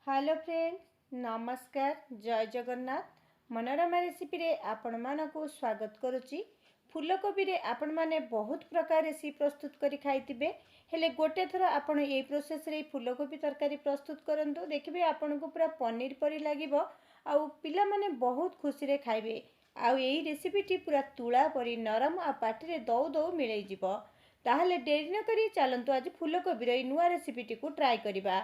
Hello friends, नमस्कार। जय Jagannath. Manorama recipe रे आपण मानकु स्वागत करुच्ची। फूलकोबी रे आपण माने बहुत प्रकार रेसिपी प्रस्तुत करी खाइतिबे, हेले गोटे थर आपण ए प्रोसेस रे फूलकोबी तरकारी प्रस्तुत करंतु, देखिबे आपण को पूरा पनीर परी लागिबो आउ पिला माने बहुत खुशी रे खाइबे। आउ एई रेसिपी टी पूरा तुळा परी नरम आ पाटी रे दौ दौ मिलै जिवो। ताहले डेरी न करी चलंतु आज फूलकोबी रे नुआ रेसिपी टी को ट्राई करिबा।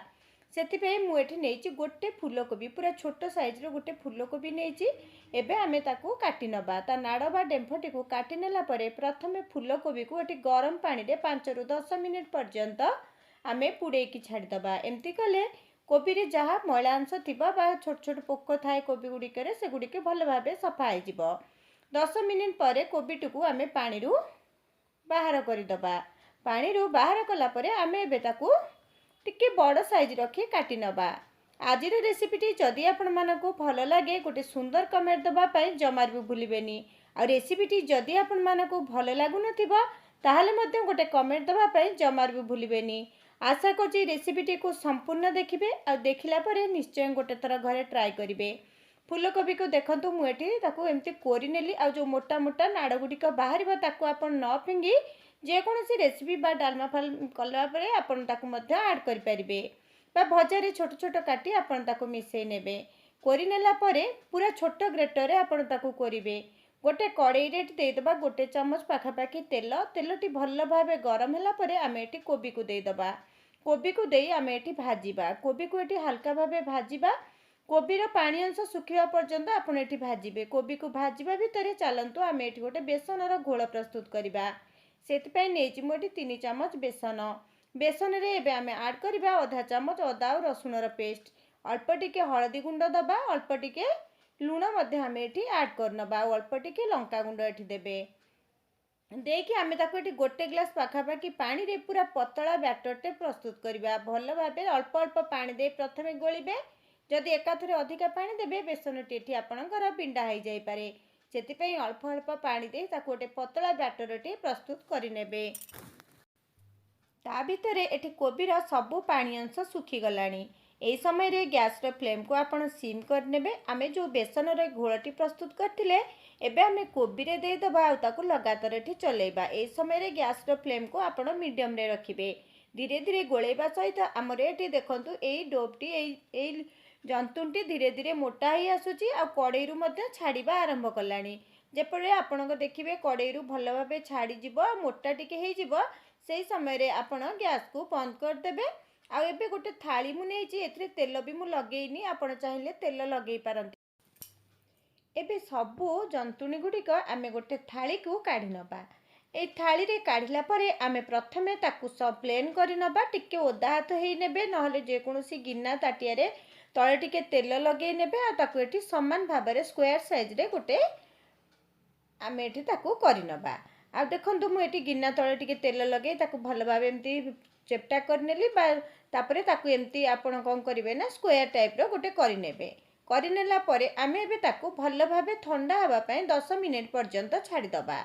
से मुझे गोटे फूलकोबी पूरा छोट साइज रो गोटे फूलकोबी नहीं। एबे आमे ताकू काटी नबा। ता नाड़ बा डेम्फटी को काटी नेला परे प्रथमे फूलकोबी को एटी गरम पानी रे 5 रु 10 मिनिट पर्यंत आमे पुड़े की छाड़ी दबा। एमती कले कोबी रे जहाँ मैला अंश थिबा बा छोट छोट पोक थाए कोबी गुड़िक से गुड़िक भल भाबे सफा हो जिवो। 10 मिनिट परे कोबी टुकु आमे पानी रु बाहर कर दबा। पानी रु बाहर कला परे आमे एबे ताकू टिके बड़ साइज रखी काटी नबा। आज रेसिपीटी जदि आपण मानकु भल लगे गोटे सुंदर कमेंट दबा पाई जमार भी भूलिबेनी। आ रेसिपीटी जदि आपण मानकु भल लागु नथिबा ताहाले मध्ये गोटे कमेंट दबा पाई जमार भी भूलिबेनी। आशा करछि रेसिपीटी को संपूर्ण देखिबे आ देखिला परे निश्चय गोटे थर घरे ट्राई करिवे। फूलकोबी को देखंतु मु एठी ताकू एमती कोरि नेली आ जो मोटा मोटा नाड़ गुडिक बाहरिबा ताकू आपण न फिंगी जेकोसी रेसिपी बा डालमा फाल कला परे आपण ताकू मध्य ऐड करि परिबे बा भजारे छोट छोट काटी आपण ताकू मिसई नेबे। कोरि नेला परे पूरा छोट ग्रेटर रे आपण ताकू कोरिबे। गोटे कड़ाई रे दे दबा गोटे चम्मच पाखापाखी तेल। तेलटी भल भाबे गरम होला परे आमे एटी कोबी को दे दबा। कोबी को देई आमे एटी भाजिबा। कोबी को एटी हल्का भाबे भाजिबा। कोबीर पानी अंश सुखिबा पर्यंत आपण एटी भाजिबे। कोबी को भाजिबा भितरे चलंतु आमे एटी गोटे बेसनर घोल प्रस्तुत करिबा। सेतिपाई नेछि मोटी 3 चम्मच बेसन। बेसन रे एबे आमे ऐड करिबा आधा चम्मच अदा और रसुणर पेस्ट। अल्प टिके हळदी गुंड दबा, अल्प टिके लूण मध्ये आमे एठी ऐड करनबा, अल्प टिके लंका गुंड एठी देबे। देखि आमे ताको एठी गोटे ग्लास पाखापाखी पानी रे पूरा पतला बैटरटे प्रस्तुत करिबा। भल भाबे अल्प अल्प पानी दे प्रथमे गोलिबे। जदि एकाथरे अधिका पानी देबे बेसनटी एठी आपणकर पिंडा हो जाई पारे। सेतिपाई अल्प अल्प पानी दे ताको गोटे पतला बैटरटे प्रस्तुत करि नेबे। ता भितरे एठी कोबीर सबु पानी अंश सुखी गलानी। एई समय रे गैस रो फ्लेम को आपण सिम कर नेबे। आमे जो बेसन रे घोलटी प्रस्तुत करथिले एबे आमे कोबी रे दे दबा आ ताको लगातार एठी चलेबा। एई समय रे गैस रो फ्लेम को आपण मीडियम रे रखिबे। धीरे धीरे गोलेबा सहित हमर एठी देखंतु एई डोपटी एई जंतुंटी धीरे धीरे मोटा ही आसुची आ कड़ाई रु मध्ये छाड़ीबा आरंभ कलानी। जेपरे आपनको देखिबे कड़ाई रु भल भाबे छाड़ी जिवो मोटा टिके हेई जिवो सेई समय रे आपण गैस को बंद कर देबे। आ एबे गोटे थाली मु नेछि एथिरे तेल भी मु लगेइनी, आपण चाहिले तेल लगेई पारंती। एबे सबु जंतुणी गुडिक आमे गोटे थाली को काढी नबा। ए थाली रे काढिला परे आमे प्रथमे ताकू सब प्लेन करि नबा। टिके ओदा हाथ हेई नेबे नहले जे कोनोसी गिन्ना ताटिया रे तळे टिके तेल लगेई नेबे आ ताकू एठी समान भाबरे स्क्वायर साइज रे गोटे आमे एठी ताकू करि नबा। आ देखंतु मु एठी गिन्ना तळे टिके तेल लगेई ताकू भल भाबे एमती चेप्टा करनेली बा तापरे ताकू एमती आपण कोन करिवे ना स्क्वायर टाइप रो गोटे करि नेबे। करि नेला परे आमे एबे ताकू भल भाबे ठंडा हबा पई 10 मिनिट पर्यंत छाड़ी दबा।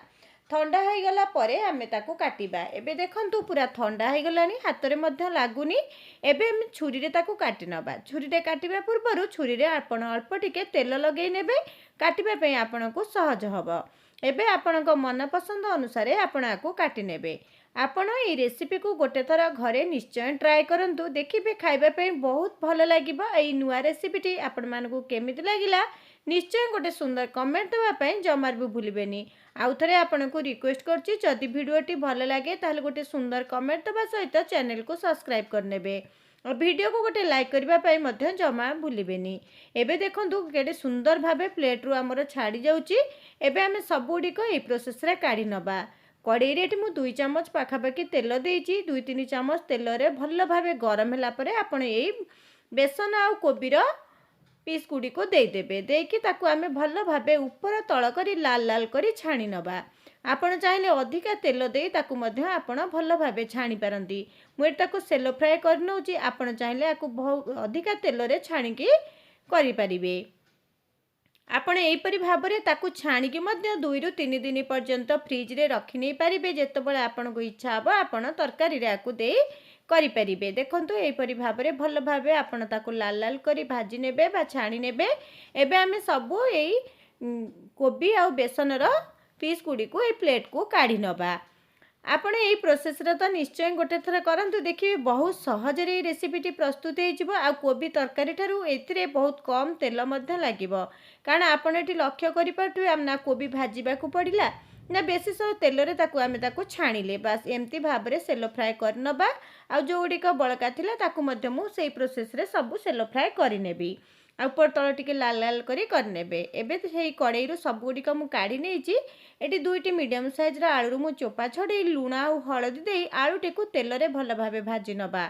ठंडा हो गला परे आमे ताकू काटिबा। एबे देखंतु पूरा ठंडा हो गलानी, हाथ रे मध्य लागुनी। एबे हम छुरी रे ताकू काटि नबा। छुरी रे काटिबा पूर्वरु छुरी रे आपण अल्प टिके तेल लगेई नेबे। काटिबा पई आपनको सहज हबो। एबे आपनको मन पसंद अनुसार आपण आकू काटि नेबे। आपण ए रेसिपी को गोटे थर घरे निश्चय ट्राई करंतु, देखिबे खाइबा पई बहुत भल लागिबो। एई नुआ रेसिपीटी आपण मानकू केमिति लागिला निश्चय गोटे सुंदर कमेंट देबा पई जमार भी भूलिबेनी। आउ थरे आपनको रिक्वेस्ट करछि जदि वीडियोटी भल लागे ताहले गोटे सुंदर कमेंट देबा सहित चैनल को सब्सक्राइब कर नेबे और वीडियो को गोटे लाइक करबा पई मध्य जमा भूलिबेनी। एबे देखंतु केडे सुंदर भाबे प्लेट रु हमर छाड़ी जाउची। एबे आमे सब गुडी को ए प्रोसेस रे काढी नबा। कड़ाई रे मु 2 चम्मच पाखापाखी तेल देइची। 2-3 चम्मच तेल रे भल भाबे गरम होला परे आपण एई बेसन आ कोबीर पीस गुडी को दे देबे। देकी ताकू आमे भल भाबे ऊपर तळ करी लाल लाल करी छाणी नबा। आपण चाहिले अधिका तेल देई ताकू मध्ये आपण भल भाबे छाणी पारंती। मु एटाको सेलो फ्राई कर नउची, आपण चाहिले आकू अधिका तेल रे छाणी की करि परिबे। आपण एहीपरि भाबरे ताकू छाणिकी मध्य 2 रु 3 दिन पर्यंत फ्रिज रे रखि नै पारिबे। जेतेबेले आपनको इच्छा हबो आपण तरकारी रे आकू दे करिपारिबे। देखंतु एपरि भाबरे भल भाबे आपण ताकू लाल लाल करी भाजी नेबे बा छाणी नेबे। एबे आमे सबु एई कोबी आ बेसनर पीस गुडी को ए प्लेट को काढ़ी नबा। आपण एई प्रोसेस रे तो निश्चय गोटे थर करंतु, देखिए बहुत सहज रे रेसिपीटी प्रस्तुत हो आ कोबी तरकारी ठारू एथिरे बहुत कम तेल मध्य लागिबो। कारण आपण एटी लक्ष्य करि पाथु ना कोबी भाजीबा को पड़िला ना बेसी सो तेल रे ताकू छाणिले, बस एमती भाबरे सेलो फ्राए कर नबा। आ जो गुडिक बळका थिला ताकू मध्य मु सेई प्रोसेस रे सब सेलो फ्राए करि नेबी। आ ऊपर तळ टिके लाल लाल करी करनेबे। एबे सेई कड़ाई रू सब गुडिक मु काढी नेइची। एटी दुईटी मीडियम साइज रा आलू मु चोपा छडे लुण आ हळदी देई आलूटी को तेल रे भल भाबे भाजी नबा।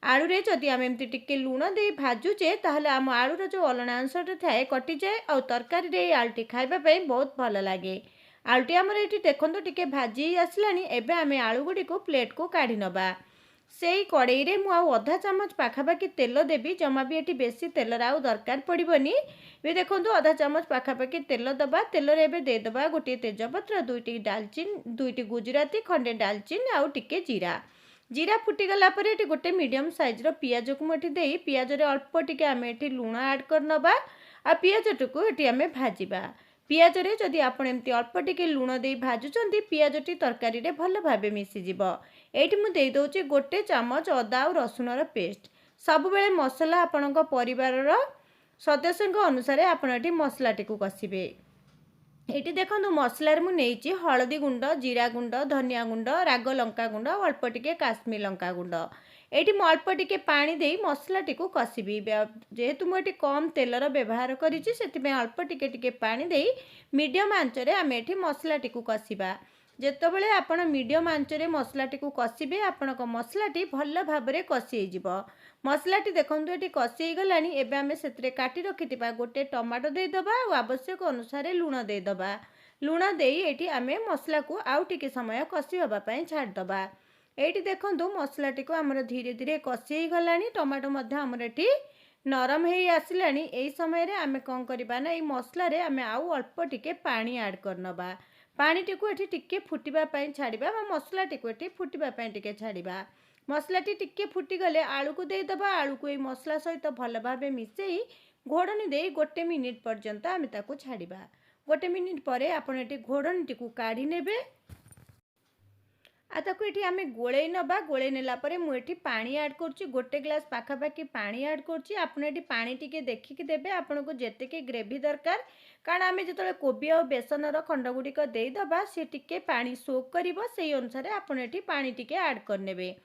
आलू रे जदि आम एमती टिके लुण देई भाजुचे ताहले आम आलू रो जो अलणा अंशटा थाए कटि जाए आ तरकारी रे आलूटी खाइबा पई बहुत भल लागे। आलूटी हमर एटी देखंतु टिके भाजी आसलानी। एबे आमे आलू गुडी को प्लेट को काढी नबा। सेई कड़ाई रे मु आधा चामच पाखापाखि तेल देबी। जमा भी एटी बेसी तेल आउ दरकार पड़िबनी। भी देखंतु आधा चामच पाखापाखि तेल दबा। तेल रे एबे दे दबा गोटे तेजपत्र, दुईटी दालचीन, दुईटी गुजराती, खंडे दालचीन आउ टिके जीरा। जीरा फुटी गला परे एटी गोटे मीडियम साइज रो पियाज को एटी देई पियाज रे अल्प टिके आमे एटी लुण ऐड कर नबा। आ पियाज टुकु एटी आमे भाजीबा। पियाज रे जदि आपण एमती अल्प टिके लुण देई भाजुचंती पियाजटी तरकारी रे भल भाबे मिसी जिवो। एठी मु देई दोची गोटे चामच अदा और रसुण रो पेस्ट। सब बेले मसला आपणक परिवार रो सदस्यक अनुसार आपण एठी मसलाटी को कसिबे। एठी देखंतु मसलार मु नेइची हळदी गुंड, जीरा गुंड, धनिया गुंड, राग लंका गुंड, अल्प टिके काश्मीर लंका गुंड। एठी मु अल्प टिके पानी देई मसलाटी को कसिबी। जेहेतु मु एठी कम तेलर व्यवहार करिछि सेति अल्प टिके टिके पानी देई मीडियम आंच रे आमे एठी मसलाटी को कसिबा। जेतेबेले आपण मीडियम आंच रे मसलाटी को कसिबे आपणक मसलाटी भल भाबरे कसी होइजिबो। मसलाटी देखंतु एठी कसी गलानी। एबे आमे सेतरे काटी रखितिबा गोटे टमाटो देई दबा और आवश्यक अनुसार लुण देई दबा। लुण देई एठी आमे मसला को आउ टिके समय कसी होबा पई छाड़ दबा। एठी देखंतु मसलाटी को हमर धीरे धीरे कसी गलानी। टमाटो मध्य हमर एठी नरम हेई आसिलानी। एई समय रे आमे कोन करबा ना एई मसला रे आमे आउ अल्प टिके पानी ऐड करनबा। पानीटी को एठी टिके फुटिबा पई छाड़िबा बा मसलाटी को एठी फुटिबा पई टिके छाड़िबा। मसलाटी टिके फुटी गले आलू को देई दबा। आलू को ए मसला सहित भल भाबे मिसेई घोड़नी देई गोटे मिनिट पर्यंत आमे ताको छाड़िबा। गोटे मिनिट परे आपण एठी घोड़नीटी को काढी नेबे। आ ताको एठी आमे गोळेई नबा। गोळेई नेला परे मु एठी पानी ऐड करछि। गोटे ग्लास पाखापाखि पानी ऐड करछि। आपण एठी पानी टिके देखिकि देबे आपनको जेतेके ग्रेवी दरकार। कारण आमे जतले कोबी और बेसनर खंड गुडिक देई दबा से टिके पानी सोक करिवो सेई अनुसार आपण एठी पानी टिके ऐड करनेबे।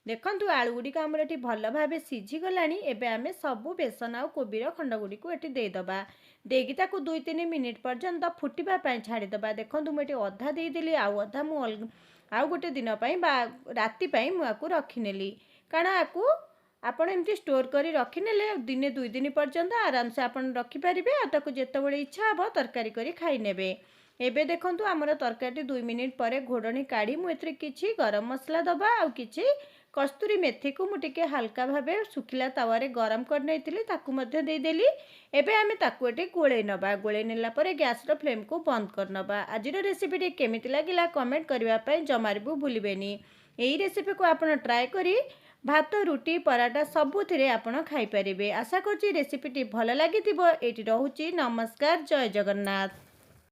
देखंतु आलू गुडिक हमर एठी भल भाबे सिझी गलानी। एबे आमे सबु बेसन आ कोबीर खंड गुडिक एठी देई दबा। देगी ताकू 2-3 मिनिट पर्यंत फुटिबा पई छाड़ी दबा। देखंतु मु एठी अधा देई देली आउ अधा मु आउ गोटे दिन पई बा राति पई मु आकू रखिनेली। कारण आकू आपण एमती स्टोर करी रखिनेले दिने 2 दिन पर्यंत आराम से आपण रखि परिबे। आ ताकू जेतेबेले इच्छा हबो तरकारी करी खाइ नेबे। एबे देखंतु हमर तरकारी 2 मिनिट परे घोड़नी काढी मु एथरे किछि गरम मसला दबा आउ किछि कस्तूरी मेथी को मु टिके हल्का भाबे सुखिला तावा रे गरम कर नैतिली ताकू मध्य देई देली। एबे आमे ताकू एटे गोळेई नबा। गोळेई नेला परे गैस रो फ्लेम को बंद कर नबा। आजिर रेसिपी टी केमिति लागिला कमेंट करबा पई जमार भी भूलिबेनी। एई रेसिपी को आपण ट्राई करी भात, रुटी, पराठा सबुथिरे आपण खाई परिबे। आशा करछि रेसिपी टी भल लागिथिबो। एटी रहूची नमस्कार, जय जगन्नाथ।